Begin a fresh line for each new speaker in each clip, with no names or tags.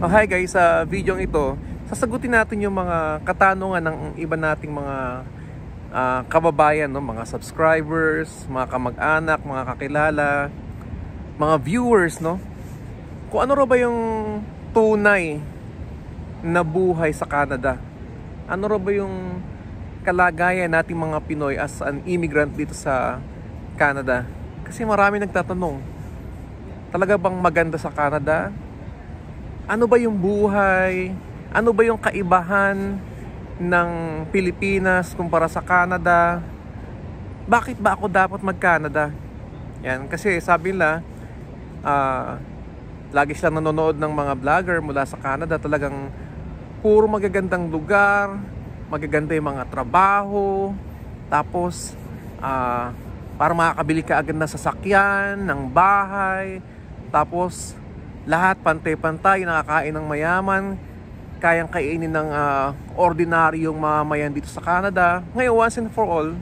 Oh, hi guys, sa video ito, sasagutin natin yung mga katanungan ng iba nating mga kababayan, no? Mga subscribers, mga kamag-anak, mga kakilala, mga viewers, no? Kung ano raw ba yung tunay na buhay sa Canada? Ano raw ba yung kalagayan nating mga Pinoy as an immigrant dito sa Canada? Kasi marami nagtatanong, talaga bang maganda sa Canada? Ano ba yung buhay? Ano ba yung kaibahan ng Pilipinas kumpara sa Canada? Bakit ba ako dapat mag-Canada? Yan, kasi sabi nila, lagi silang nanonood ng mga vlogger mula sa Canada. Talagang puro magagandang lugar, magaganda yung mga trabaho, tapos para makakabili ka agad ng sasakyan, ng bahay, tapos lahat pantay-pantay, nakakain ng mayaman, kayang kainin ng ordinaryong mamamayan dito sa Canada. Ngayon, once and for all,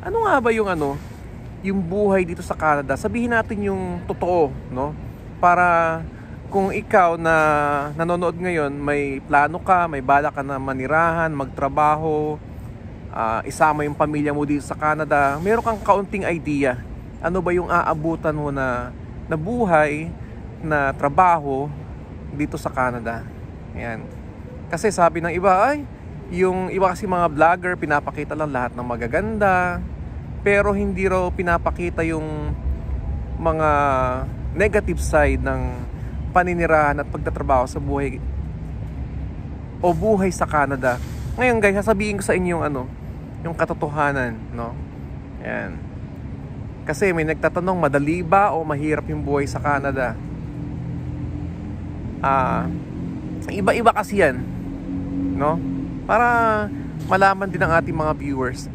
ano nga ba yung buhay dito sa Canada? Sabihin natin yung totoo, no? Para kung ikaw na nanonood ngayon, may plano ka, may bala ka na manirahan, magtrabaho, isama yung pamilya mo dito sa Canada, meron kang kaunting idea. Ano ba yung aabutan mo na buhay, na trabaho dito sa Canada. Ayan. Kasi sabi ng iba, yung iba kasi mga vlogger, pinapakita lang lahat ng magaganda, pero hindi raw pinapakita yung mga negative side ng paninirahan at pagtatrabaho sa buhay o buhay sa Canada. Ngayon guys, sasabihin ko sa inyo yung katotohanan, no? Ayan. Kasi may nagtatanong, madali ba o mahirap yung buhay sa Canada? Iba-iba kasi yan, no? Para malaman din ng ating mga viewers.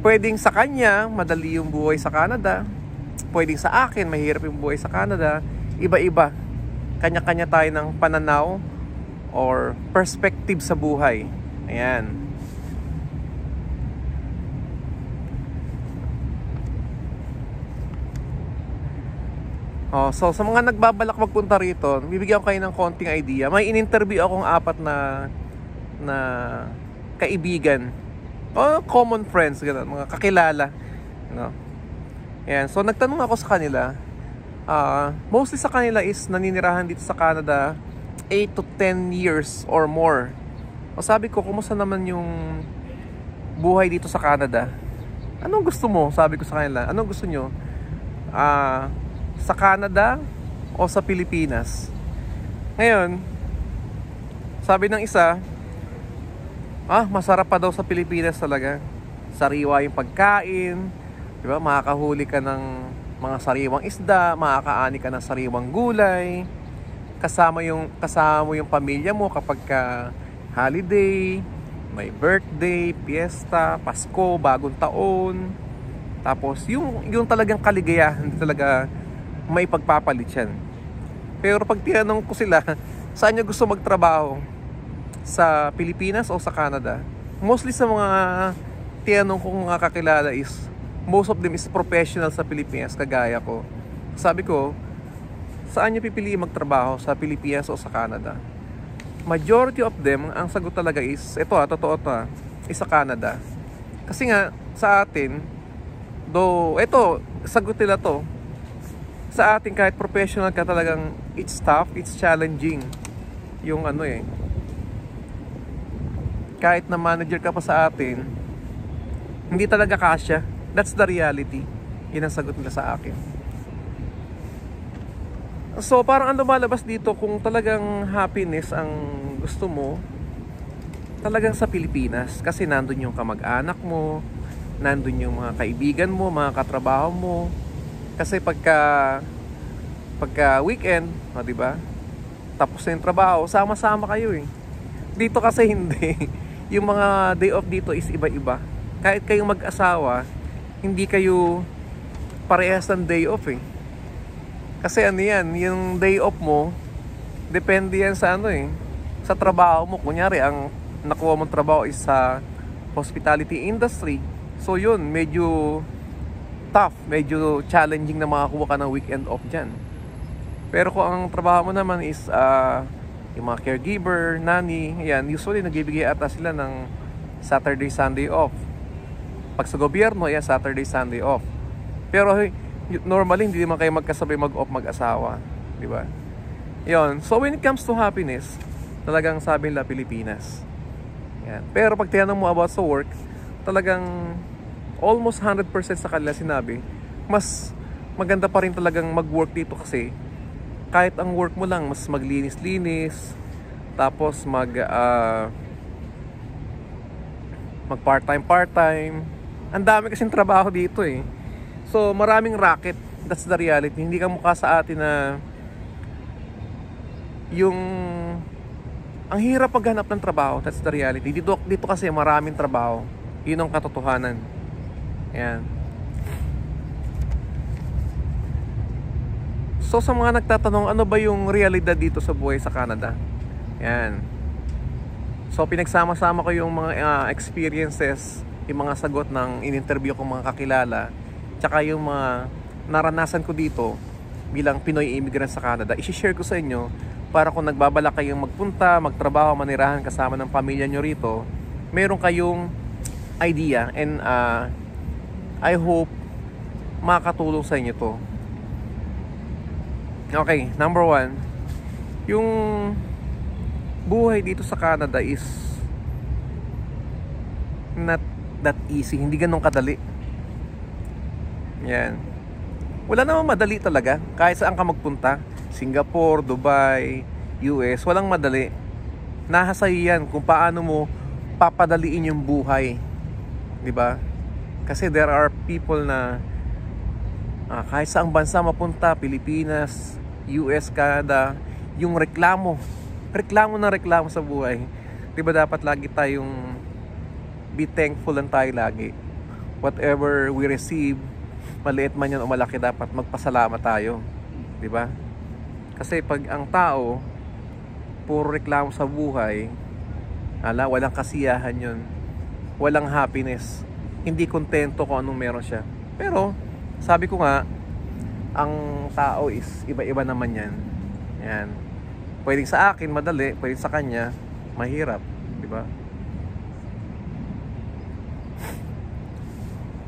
Pwedeng sa kanya madali yung buhay sa Canada, pwedeng sa akin mahirap yung buhay sa Canada. Iba-iba, kanya-kanya tayo ng pananaw or perspective sa buhay. Ayan. So sa mga nagbabalak magpunta rito, bibigyan ko kayo ng konting idea. May in-interview akong 4 na kaibigan, common friends, ganun, mga kakilala, no? Ayan, so nagtanong ako sa kanila. Mostly sa kanila is naninirahan dito sa Canada 8 to 10 years or more. O sabi ko, kumusta naman yung buhay dito sa Canada? Anong gusto mo? Sabi ko sa kanila, anong gusto nyo? Sa Canada o sa Pilipinas? Ngayon, sabi ng isa, masarap pa daw sa Pilipinas talaga. Sariwa yung pagkain, di ba? Makakahuli ka ng mga sariwang isda, makakaani ka ng sariwang gulay, kasama mo yung pamilya mo kapag holiday, may birthday, fiesta, Pasko, bagong taon. Tapos yung talagang kaligayahan, hindi talaga may pagpapalit yan. Pero pag tinanong ko sila, saan nyo gusto magtrabaho? Sa Pilipinas o sa Canada? Mostly sa mga tinanong kong mga kakilala is, most of them is professional sa Pilipinas, kagaya ko. Sabi ko, saan nyo pipiliin magtrabaho? Sa Pilipinas o sa Canada? Majority of them, ang sagot talaga is, totoo to, is sa Canada. Kasi nga, sa atin, sagot nila to, sa atin kahit professional ka talagang, it's tough, it's challenging. Yung kahit na manager ka pa sa atin, hindi talaga kasya. That's the reality. Yun ang sagot nila sa akin. So parang ang lumalabas dito, kung talagang happiness ang gusto mo, talagang sa Pilipinas. Kasi nandun yung kamag-anak mo, nandun yung mga kaibigan mo, mga katrabaho mo. Kasi pagka weekend, di ba? Tapos na yung trabaho, sama-sama kayo eh. Dito kasi hindi. Yung mga day off dito is iba-iba. Kahit kayong mag-asawa, hindi kayo parehas ng day off eh. Kasi yung day off mo, depende yan sa sa trabaho mo. Kunyari, ang nakuha mong trabaho is sa hospitality industry. So yun, medyo tough, medyo challenging na makakuha ka ng weekend off dyan. Pero kung ang trabaho mo naman is yung mga caregiver, nanny, ayan, usually nagbibigay ata sila ng Saturday, Sunday off. Pag sa gobyerno, ayan, Saturday, Sunday off. Pero normally, hindi naman kayo magkasabay mag-off mag-asawa. Di ba? Yun. So, when it comes to happiness, talagang sabi nila Pilipinas. Yan. Pero pag tinanong mo about sa work, talagang almost 100% sa kanila sinabi, mas maganda pa rin talagang mag-work dito kasi kahit ang work mo lang, mas maglinis-linis, tapos mag part-time. Ang dami kasing trabaho dito eh. So, maraming racket. That's the reality. Hindi ka mukha sa atin na yung ang hirap maghanap ng trabaho. That's the reality. Dito kasi maraming trabaho. Yun ang katotohanan. Yan. So sa mga nagtatanong, ano ba yung realidad dito sa buhay sa Canada? Yan. So pinagsama-sama ko yung mga experiences, yung mga sagot ng in-interview kong mga kakilala, tsaka yung mga naranasan ko dito bilang Pinoy immigrant sa Canada. I-share ko sa inyo para kung nagbabalak kayong magpunta, magtrabaho, manirahan kasama ng pamilya nyo rito, meron kayong idea, and I hope makakatulong sa inyo to. Okay, number 1, yung buhay dito sa Canada is not that easy. Hindi ganun kadali. Yan. Wala namang madali talaga. Kahit saan ka magpunta, Singapore, Dubai, US, walang madali. Nasa iyo yan kung paano mo papadaliin yung buhay. Diba? Kasi there are people na kahit saang bansa mapunta, Pilipinas, US, Canada, yung reklamo sa buhay. Diba dapat lagi tayong be thankful lang tayo lagi. Whatever we receive, maliit man yan o malaki, dapat magpasalamat tayo. Diba? Kasi pag ang tao puro reklamo sa buhay, walang kasiyahan yun, walang happiness, hindi kontento kung anong meron siya. Pero sabi ko nga, ang tao is iba-iba naman yan. Yan. Pwedeng sa akin madali, pwedeng sa kanya mahirap, di ba?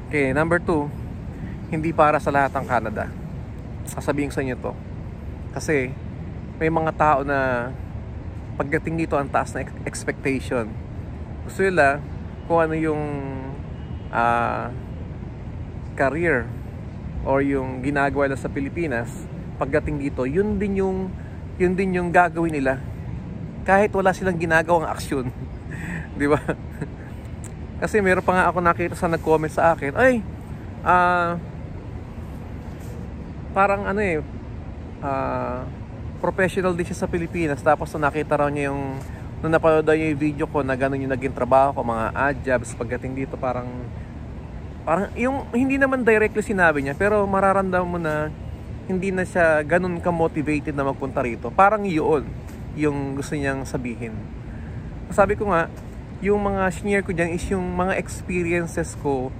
Okay, number 2, hindi para sa lahat ang Canada. Sasabihin ko sa inyo to. Kasi may mga tao na pagdating dito ang taas na expectation. Gusto nila kung ano yung career or yung ginagawa nila sa Pilipinas, pagdating dito, yun din yung gagawin nila. Kahit wala silang ginagawang aksyon. Di ba? Kasi meron pa nga ako nakita sa nag-comment sa akin, ay, parang professional din siya sa Pilipinas. Tapos nakita raw niya nung napanood niya yung video ko na gano'n yung naging trabaho ko, mga odd jobs, pagdating dito parang yung hindi naman directly sinabi niya, pero mararamdaman mo na hindi na siya ganun ka-motivated na magpunta rito. Parang yun yung gusto niyang sabihin. Sabi ko nga, yung mga senior ko dyan is yung mga experiences ko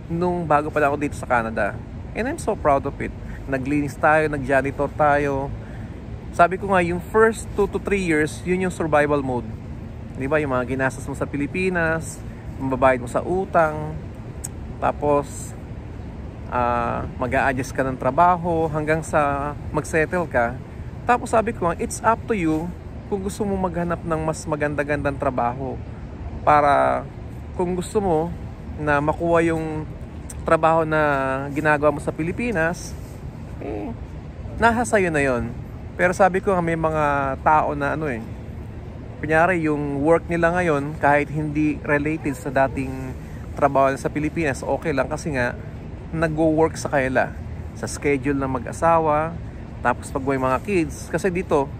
nung bago pa ako dito sa Canada. And I'm so proud of it. Naglinis tayo, nag-janitor tayo. Sabi ko nga, yung first 2 to 3 years, yun yung survival mode. Di ba? Yung mga ginastos mo sa Pilipinas, mababayad mo sa utang, tapos mag-a-adjust ka ng trabaho hanggang sa mag-settle ka. Tapos sabi ko, it's up to you kung gusto mo maghanap ng mas maganda-gandang trabaho, para kung gusto mo na makuha yung trabaho na ginagawa mo sa Pilipinas, nasa sayo na yon. Pero sabi ko, may mga tao na kunyari yung work nila ngayon, kahit hindi related sa dating trabaho sa Pilipinas, okay lang kasi nga nag-work sa kanila sa schedule ng mag-asawa. Tapos pag may mga kids, kasi dito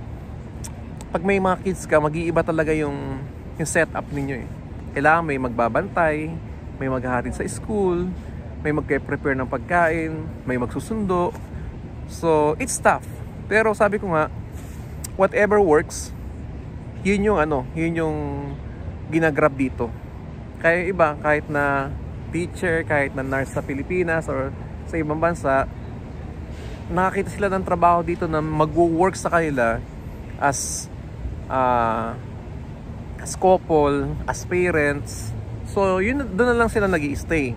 pag may mga kids ka, mag-iiba talaga yung setup ninyo eh. Kailangan may magbabantay, may maghahatid sa school, may magpe-prepare ng pagkain, may magsusundo. So it's tough. Pero sabi ko nga, whatever works, yun yung ginagrab dito. Kaya iba, kahit na teacher, kahit na nurse sa Pilipinas or sa ibang bansa, nakakita sila ng trabaho dito na mag-work sa kanila as ah, as couple, as parents. So yun, doon na lang sila nag-i-stay.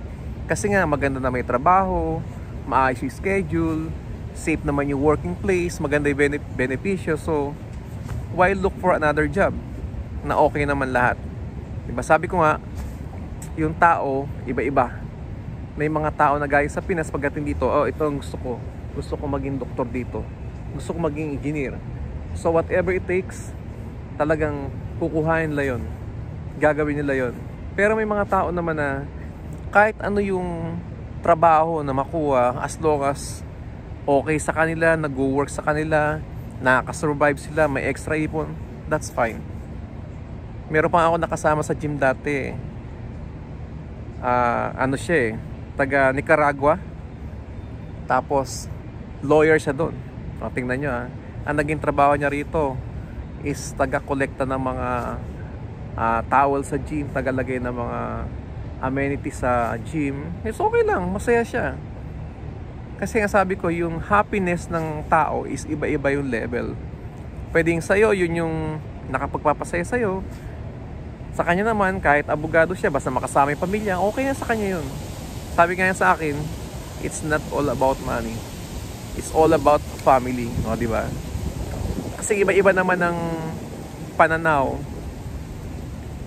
Kasi nga maganda na may trabaho, maayos yung schedule, safe naman yung working place, maganda yung benepisyo. So why look for another job na okay naman lahat? Diba? Sabi ko nga, yung tao iba-iba. May mga tao na gaya sa Pinas, pagdating dito, oh, ito ang gusto ko maging doktor dito, gusto ko maging engineer. So whatever it takes, talagang kukuhain nila yon, gagawin nila yon. Pero may mga tao naman na kahit ano yung trabaho na makuha, as long as okay sa kanila, nag-work sa kanila, nakaka-survive sila, may extra ipon, that's fine. Meron pa ako nakasama sa gym dati. Ano siya taga Nicaragua. Tapos lawyer siya doon. O, tingnan nyo ang naging trabaho niya rito is taga-kolekta ng mga towel sa gym, tagalagay ng mga amenities sa gym. It's okay lang, masaya siya. Kasi nga sabi ko, yung happiness ng tao is iba-iba yung level. Pwedeng sa'yo, yun yung nakapagpapasaya sa'yo. Sa kanya naman, kahit abogado siya, basta makasama yung pamilya, okay na sa kanya yun. Sabi nga sa akin, it's not all about money. It's all about family, no, di ba? Kasi iba-iba naman ang pananaw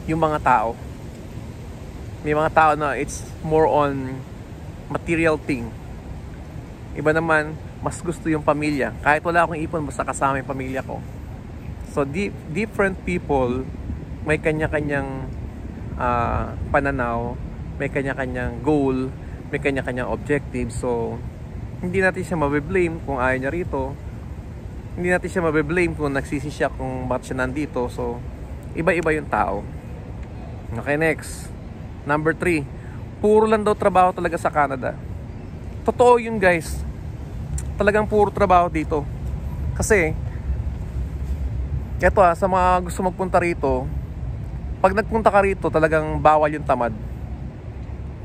yung mga tao. May mga tao na it's more on material thing. Iba naman, mas gusto yung pamilya. Kahit wala akong ipon, basta kasama yung pamilya ko. So, different people, may kanya-kanyang pananaw, may kanya-kanyang goal, may kanya-kanyang objective. So, hindi natin siya mabe-blame kung ayaw niya rito. Hindi natin siya mabe-blame kung nagsisi siya kung bakit siya nandito. So, iba-iba yung tao. Okay, next. Number 3. Puro lang daw trabaho talaga sa Canada. Totoo yun, guys. Talagang puro trabaho dito. Kasi, eto sa mga gusto magpunta rito, pag nagpunta ka rito, talagang bawal yung tamad.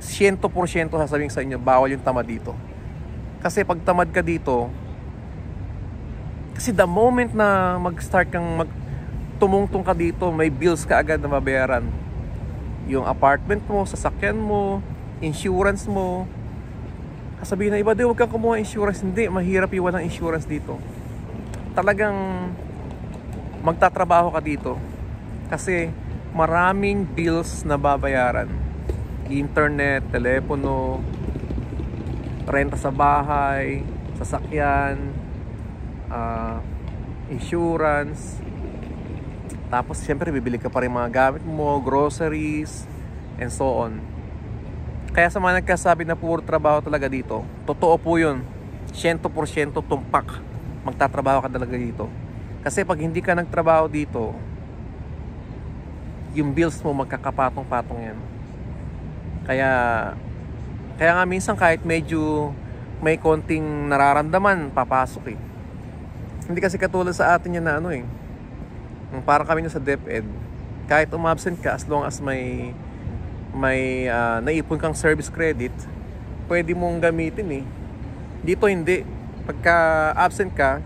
100% sasabihin sa inyo, bawal yung tamad dito. Kasi pag tamad ka dito, kasi the moment na mag-start kang tumungtong ka dito, may bills ka agad na mabayaran. Yung apartment mo, sasakyan mo, insurance mo. Sabihin na iba, di, huwag kang kumuha insurance. Hindi, mahirap yung walang insurance dito. Talagang magtatrabaho ka dito. Kasi maraming bills na babayaran. Internet, telepono, renta sa bahay, sasakyan, insurance. Tapos siyempre bibili ka pa rin mga gamit mo, groceries, and so on. Kaya sa mga nagkasabi na puro trabaho talaga dito, totoo po yun. 100% tumpak magtatrabaho ka talaga dito. Kasi pag hindi ka nagtrabaho dito, yung bills mo magkakapatong-patong yan. Kaya nga minsan kahit medyo may konting nararamdaman, papasok Hindi kasi katulad sa atin yan na para kami sa DepEd, kahit umabsent ka, as long as may naipon kang service credit, pwede mong gamitin Dito hindi. Pagka absent ka,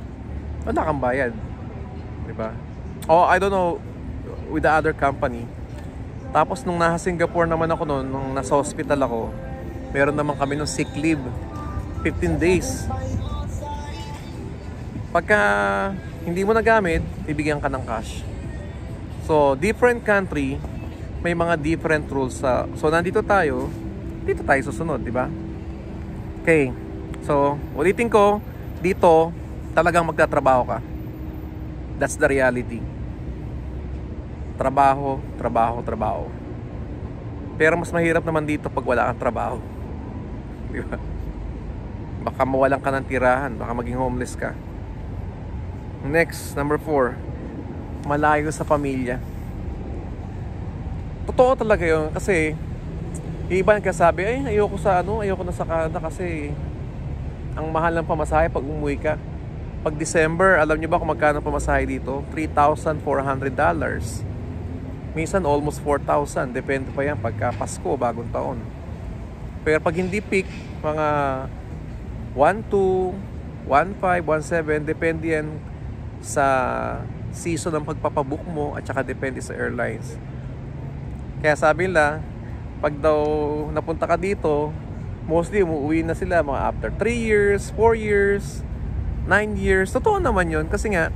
wala kang bayad. Diba? I don't know with the other company. Tapos nung nasa Singapore naman ako nung nasa hospital ako, meron naman kami nung sick leave, 15 days. Pagka hindi mo nagamit, bibigyan ka ng cash. So, different country, may mga different rules. So, nandito tayo, dito tayo susunod, di ba? Okay. So, ulitin ko, dito, talagang magtatrabaho ka. That's the reality. Trabaho, trabaho, trabaho. Pero mas mahirap naman dito pag wala kang trabaho. Di ba? Baka mawalan ka ng tirahan, baka maging homeless ka. Next, number 4, malayo sa pamilya. Totoo talaga yun kasi yung iba nagkasabi, ayoko na sa Canada kasi ang mahal ng pamasahe pag umuwi ka. Pag December, alam niyo ba kung magkano pamasahe dito? $3,400. Minsan almost 4,000. Depende pa yan pagka Pasko, bagong taon. Pero pag hindi peak, mga 1,200, 1,500, 1,700, depende yan sa season ng pagpapabook mo at saka depende sa airlines. Kaya sabi nila, pag daw napunta ka dito, mostly umuwi na sila mga after 3 years, 4 years, 9 years. Totoo naman yun kasi nga,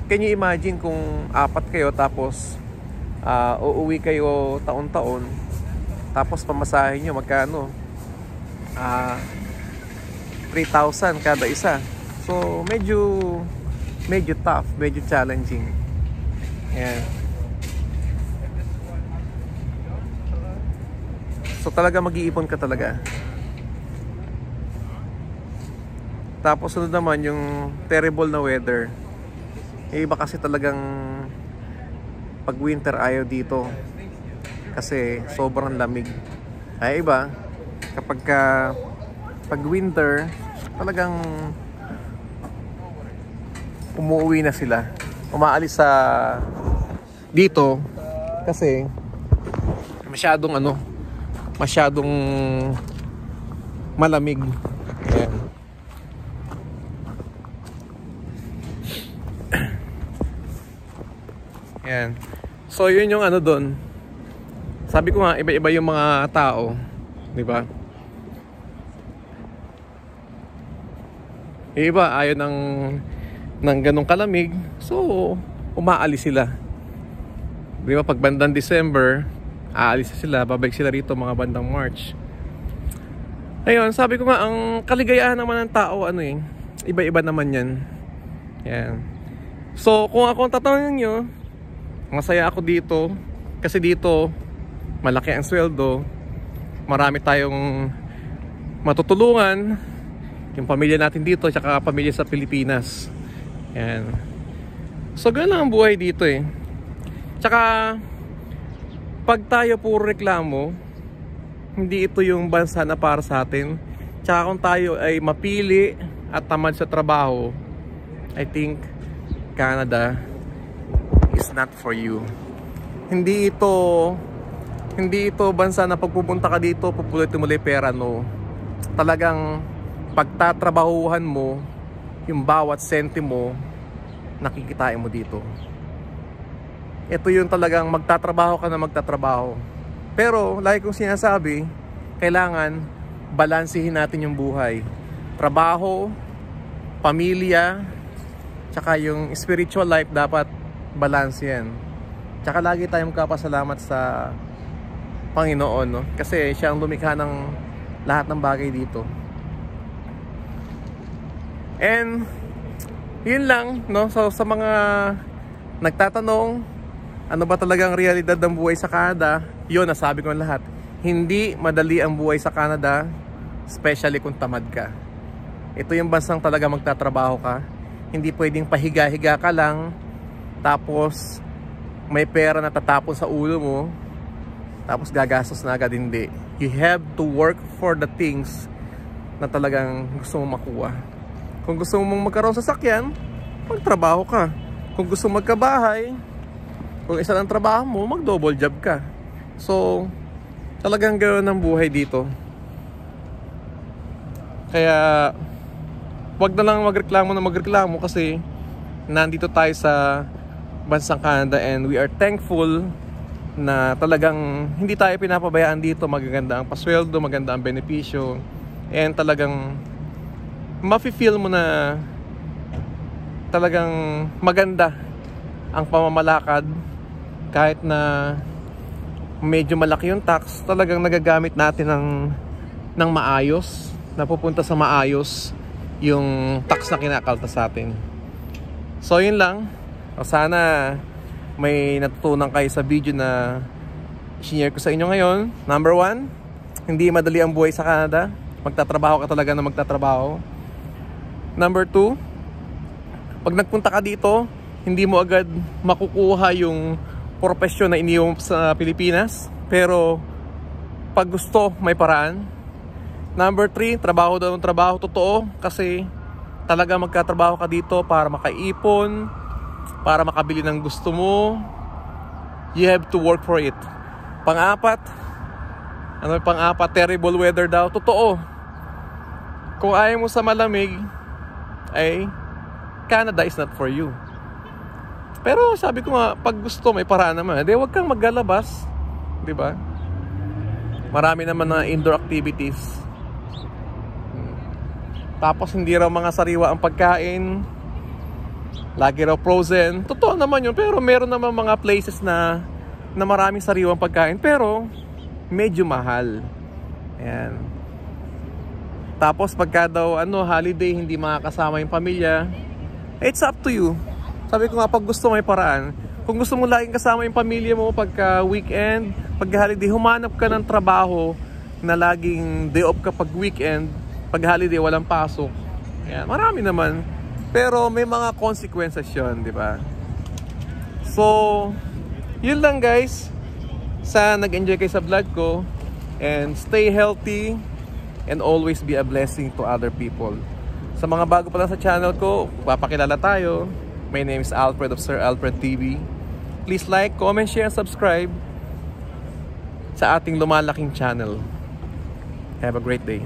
can you imagine kung 4 kayo tapos uuwi kayo taon-taon, tapos pamasahin nyo magkano? 3,000 kada isa. So medyo tough, medyo challenging. Ayan. So talaga mag-iipon ka talaga. Tapos sunod naman yung terrible na weather. Iba kasi talagang pag winter ayaw dito kasi sobrang lamig. Ay iba kapag pag winter talagang umuwi na sila. Umaalis sa dito kasi masyadong malamig. Ayan. Ayan. So yun yung doon. Sabi ko nga iba-iba yung mga tao, 'di ba? Iba ayaw ng ganong kalamig, so umaalis sila. 'Di ba pag bandang December, aalis sila, babalik sila rito mga bandang March. Ayun, sabi ko nga ang kaligayahan naman ng tao iba-iba naman 'yan. Yan. So kung ako tatanungin niyo, masaya ako dito kasi dito malaki ang sweldo, marami tayong matutulungan, yung pamilya natin dito tsaka pamilya sa Pilipinas. Yan. So ganun lang ang buhay dito Tsaka pag tayo puro reklamo, hindi ito yung bansa na para sa atin. Tsaka kung tayo ay mapili at tamad sa trabaho, I think Canada is not for you. Hindi ito bansa na pagpupunta ka dito pupulitin mo pera, no. Talagang pagtatrabahuhan mo yung bawat sentimo nakikitain mo dito. Ito yung talagang magtatrabaho ka na magtatrabaho. Pero like kong sinasabi, kailangan balansehin natin yung buhay. Trabaho, pamilya, tsaka yung spiritual life dapat balance yan. Tsaka lagi tayong magpapasalamat sa Panginoon, no? Kasi siya ang lumikha ng lahat ng bagay dito. And yun lang, no? So sa mga nagtatanong, ano ba talagang realidad ng buhay sa Canada? Yun, nasabi ko lahat. Hindi madali ang buhay sa Canada, especially kung tamad ka. Ito yung bansang talaga magtatrabaho ka. Hindi pwedeng pahiga-higa ka lang, tapos may pera na tatapon sa ulo mo, tapos gagastos na agad. Hindi. You have to work for the things na talagang gusto mong makuha. Kung gusto mong magkaroon sa sasakyan, magtrabaho ka. Kung gusto mong magkabahay, kung isa lang trabaho mo, mag-double job ka. So, talagang ganoon ang buhay dito. Kaya, wag na lang magreklamo kasi nandito tayo sa bansang Canada and we are thankful na talagang hindi tayo pinapabayaan dito. Magaganda ang pasweldo, maganda ang benepisyo, and talagang mafe-feel mo na talagang maganda ang pamamalakad. Kahit na medyo malaki yung tax, talagang nagagamit natin ng maayos, napupunta sa maayos yung tax na kinakalta sa atin. So yun lang. Sana may natutunan kayo sa video na share ko sa inyo ngayon. Number 1, hindi madali ang buhay sa Canada. Magtatrabaho ka talaga na magtatrabaho. Number 2, pag nagpunta ka dito, hindi mo agad makukuha yung profesyon na iniwan sa Pilipinas. Pero pag gusto, may paraan. Number 3, trabaho daw ng trabaho totoo, kasi talaga magkatrabaho ka dito para makaipon, para makabili ng gusto mo. You have to work for it. Pang-apat, terrible weather daw. Totoo. Kung ayaw mo sa malamig, ay Canada is not for you. Pero sabi ko nga, pag gusto may paraan naman. Di wag kang maglalabas, di ba? Marami naman na indoor activities. Tapos hindi raw mga sariwa ang pagkain. Lagi raw frozen. Totoo naman yun, pero meron naman mga places na maraming sariwang pagkain, pero medyo mahal. Ayan. Tapos pagka daw holiday, hindi makakasama yung pamilya, it's up to you. Sabi ko nga, pag gusto may paraan. Kung gusto mo laging kasama yung pamilya mo pagka weekend, pag holiday, humanap ka ng trabaho na laging day off ka pag weekend. Pag holiday, walang pasok. Ayan, marami naman. Pero may mga consequences yun, di ba? So, yun lang guys. Sana nag-enjoy kayo sa vlog ko. And stay healthy. And always be a blessing to other people. Sa mga bago pa lang sa channel ko, papakilala tayo. My name is Alfred of Sir Alfred TV. Please like, comment, share, and subscribe sa ating lumalaking channel. Have a great day.